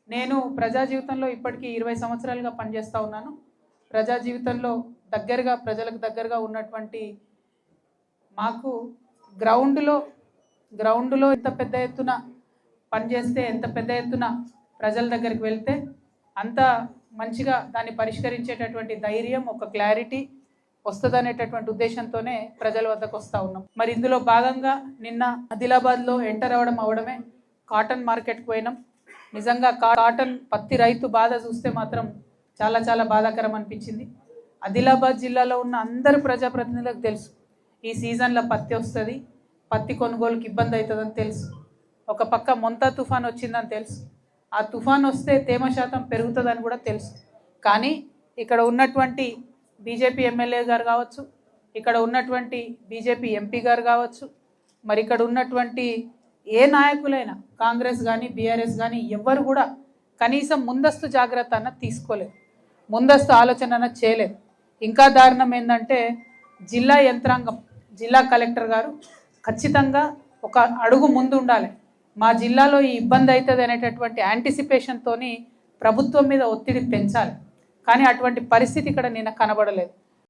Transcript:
నేను ప్రజా జీవితంలో ఇప్పటికీ 20 సంవత్సరాలుగా పనిచేస్తూ ఉన్నాను. ప్రజా జీవితంలో దగ్గరగా ప్రజలకు దగ్గరగా ఉన్నటువంటి మాకు గ్రౌండ్లో ఎంత పెద్ద ఎత్తున పనిచేస్తే, ఎంత పెద్ద ఎత్తున ప్రజల దగ్గరికి వెళ్తే అంత మంచిగా దాన్ని పరిష్కరించేటటువంటి ధైర్యం, ఒక క్లారిటీ వస్తుందనేటటువంటి ఉద్దేశంతోనే ప్రజల వద్దకు వస్తూ ఉన్నాం. మరి ఇందులో భాగంగా నిన్న ఆదిలాబాద్లో ఎంటర్ అవడమే కాటన్ మార్కెట్కి పోయినాం. నిజంగా కాటన్ పత్తి రైతు బాధ చూస్తే మాత్రం చాలా చాలా బాధాకరం అనిపించింది. ఆదిలాబాద్ జిల్లాలో ఉన్న అందరు ప్రజాప్రతినిధులకు తెలుసు ఈ సీజన్లో పత్తి వస్తుంది, పత్తి కొనుగోలుకి ఇబ్బంది అవుతుందని తెలుసు. ఒక పక్క మొంతా తుఫాన్ వచ్చిందని తెలుసు. ఆ తుఫాన్ వస్తే తేమ శాతం పెరుగుతుందని కూడా తెలుసు. కానీ ఇక్కడ ఉన్నటువంటి బీజేపీ ఎమ్మెల్యే గారు కావచ్చు, ఇక్కడ ఉన్నటువంటి బీజేపీ ఎంపీ గారు కావచ్చు, మరి ఇక్కడ ఉన్నటువంటి ఏ నాయకులైనా కాంగ్రెస్ కానీ బీఆర్ఎస్ కానీ ఎవ్వరు కూడా కనీసం ముందస్తు జాగ్రత్త అన్న తీసుకోలేదు, ముందస్తు ఆలోచన అన్న చేయలేదు. ఇంకా దారుణం ఏంటంటే జిల్లా యంత్రాంగం, జిల్లా కలెక్టర్ గారు ఖచ్చితంగా ఒక అడుగు ముందు ఉండాలి. మా జిల్లాలో ఈ ఇబ్బంది అవుతుంది అనేటటువంటి యాంటిసిపేషన్తోని ప్రభుత్వం మీద ఒత్తిడి పెంచాలి. కానీ అటువంటి పరిస్థితి ఇక్కడ నిన్న కనబడలేదు.